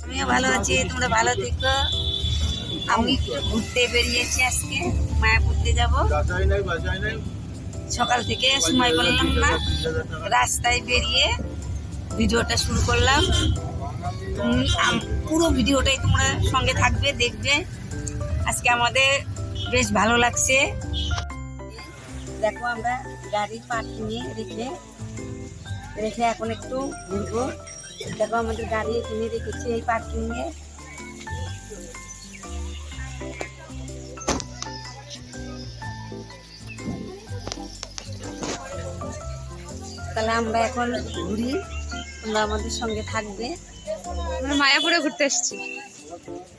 আমিও ভালো আছি, তোমরা ভালো থেকো। আমি ঘুরতে বেরিয়েছি, আজকে মায়াপুরতে যাব। সকাল থেকে সময় করলাম না, রাস্তায় বেরিয়ে ভিডিওটা শুরু করলাম। পুরো ভিডিওটাই তোমরা সঙ্গে থাকবে, দেখবে। আজকে আমাদের বেশ ভালো লাগছে। দেখো আমরা গাড়ি পার্কিংয়ে রেখে এখন একটু ঘুরবো। দেখো আমাদের গাড়ি কিনে রেখেছি এই পার্কিংয়ে। তাহলে আমরা এখন ঘুরি, তোমরা আমাদের সঙ্গে থাকবে। আমরা মায়াপুরে ঘুরতে আসছি।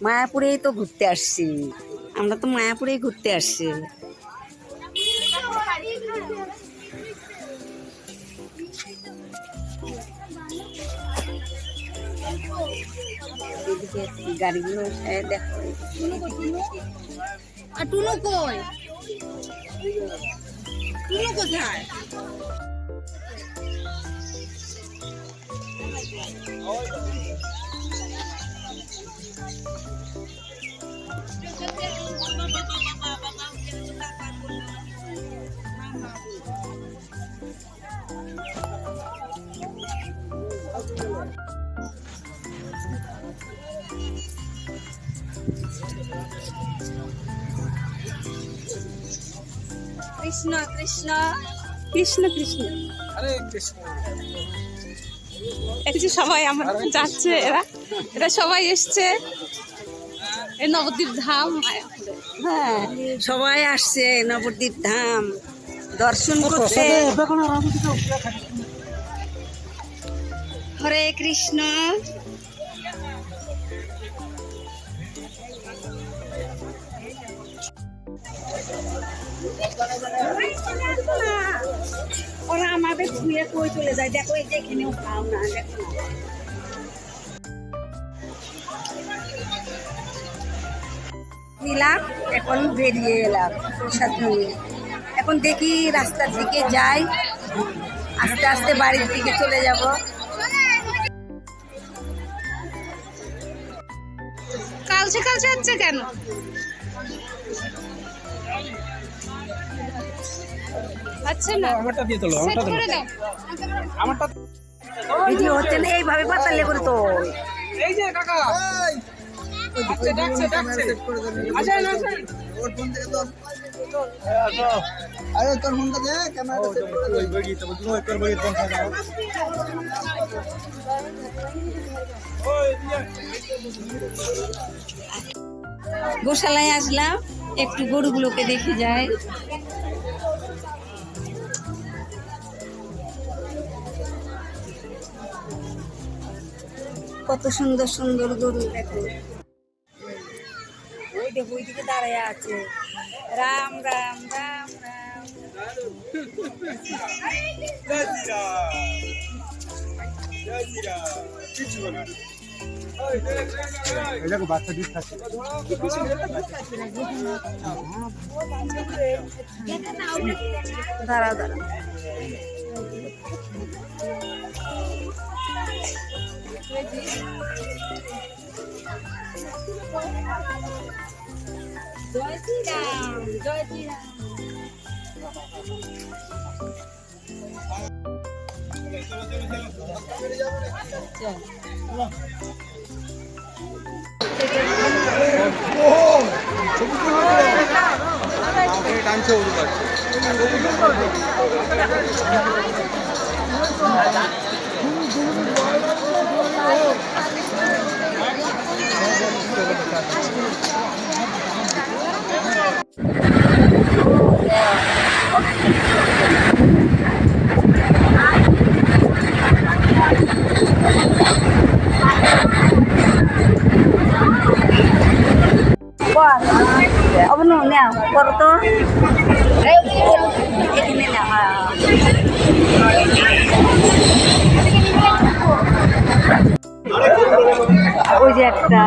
মায়াপুরেই তো ঘুরতে আসছি, আমরা তো মায়াপুরেই ঘুরতে আসছি। এদিকে গাড়িগুলো দেখো। আর টুনু কই? টুনু কোথায়? কৃষ্ণ কৃষ্ণ কৃষ্ণ কৃষ্ণ, হরে কৃষ্ণ। এই যে সবাই আমার যাচ্ছে, এরা সবাই এসছে এই নবদ্বীপ ধাম মায়াপুরে। হ্যাঁ, সবাই আসছে নবদ্বীপ ধাম দর্শন করতে। হরে কৃষ্ণ। ওরা আমাদের ছুঁয়ে কই চলে যায়, দেখো এই যে এখানেও খাও না, দেখো না। নিলাম, এখন বেরিয়ে এলাম প্রসাদ নিয়ে। এখন দেখি রাস্তার দিকে যাই, আস্তে আস্তে বাড়ির দিকে চলে যাব। কালচে কালচে হচ্ছে কেন? আচ্ছা না, আমারটা দিয়ে তোলো, সেট করে দাও। আমারটা। ভিডিও হচ্ছে না, এইভাবে পাতালে করে তো। এই যে কাকা, ডাকছে। আসেন আসেন। ওর ফোন থেকে তোর। আরে তোর ফোনটা দে, ক্যামেরাটা সেট করে দে। ওই বগি তো বগি ওই তোর বগি ফোন থাকে। ওই দিয়ে। গোশালায় আসলাম, একটু গরুগুলোকে দেখে যাই। কত সুন্দর সুন্দর গরু, দেখো। ওই দেখো ওইদিকে দাঁড়ায় আছে। রাম রাম রাম রাম। দেখো বাচ্চা দিক খাচ্ছে। দাঁড়াও দাঁড়াও। জয় শ্রীরাম, জয় শ্রীরাম। টানছে ওর কাছে। अब नो ना करो तो এখানে না। ওই যে একটা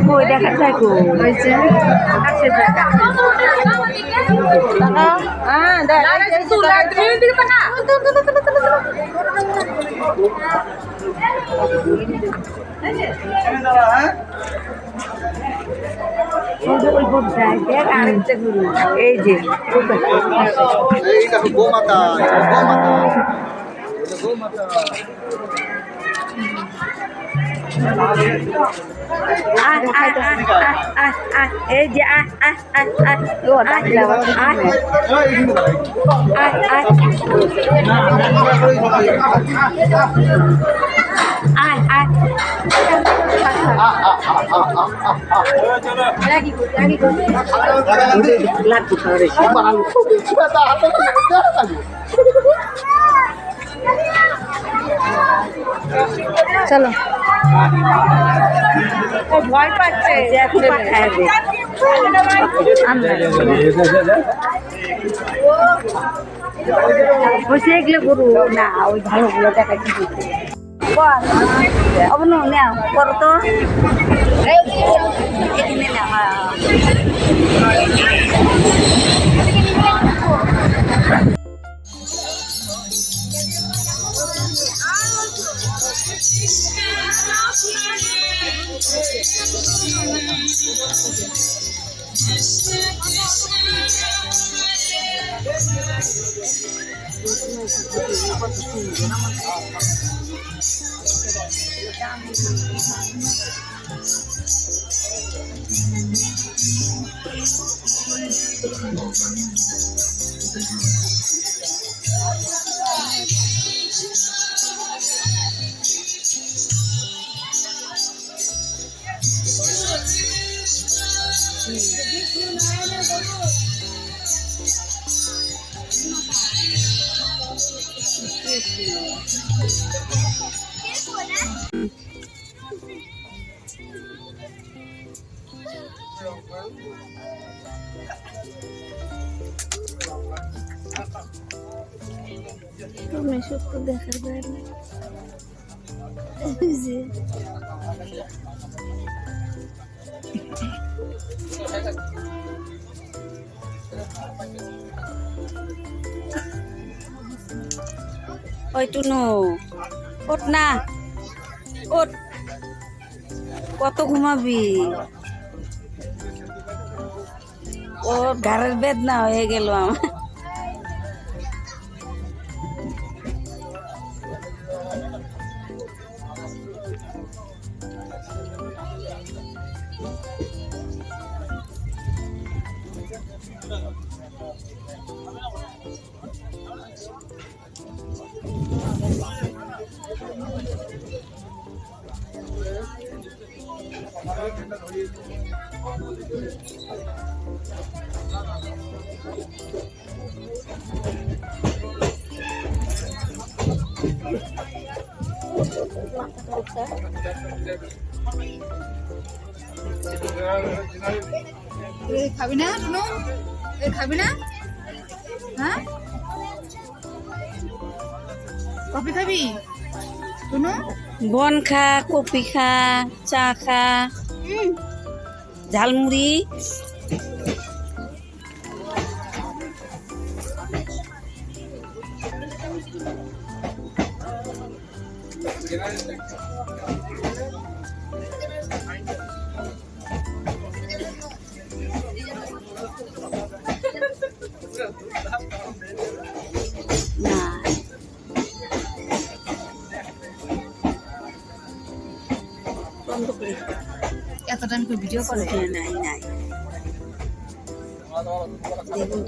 কই দেখা যায় কো হইছে কাছে দেখা হ্যাঁ দেখ ওই বোধ যায় দেখ আরেকটা গুরু এই যে এই দেখো গোমাতা গোমাতা গোমাতা এই যে চলো ও ভয় পাচ্ছে বসে এগুলো গরু না ওই ভালোগুলো দেখা কি দিচ্ছে অবনু নাও করো তো এখানে না মেশক তো দেখার বাইরে ওই টুনু ওঠ না ওঠ কত ঘুমাবি ও ঘরের বেদনা হয়ে গেল আমার খাবি না টুনু খাবি না হ্যাঁ কফি খাবি টুনু বন খা কফি খা চা খা ঝালমুড়ি এত টাইম করে ভিডিও করে নাই নাই দেখুন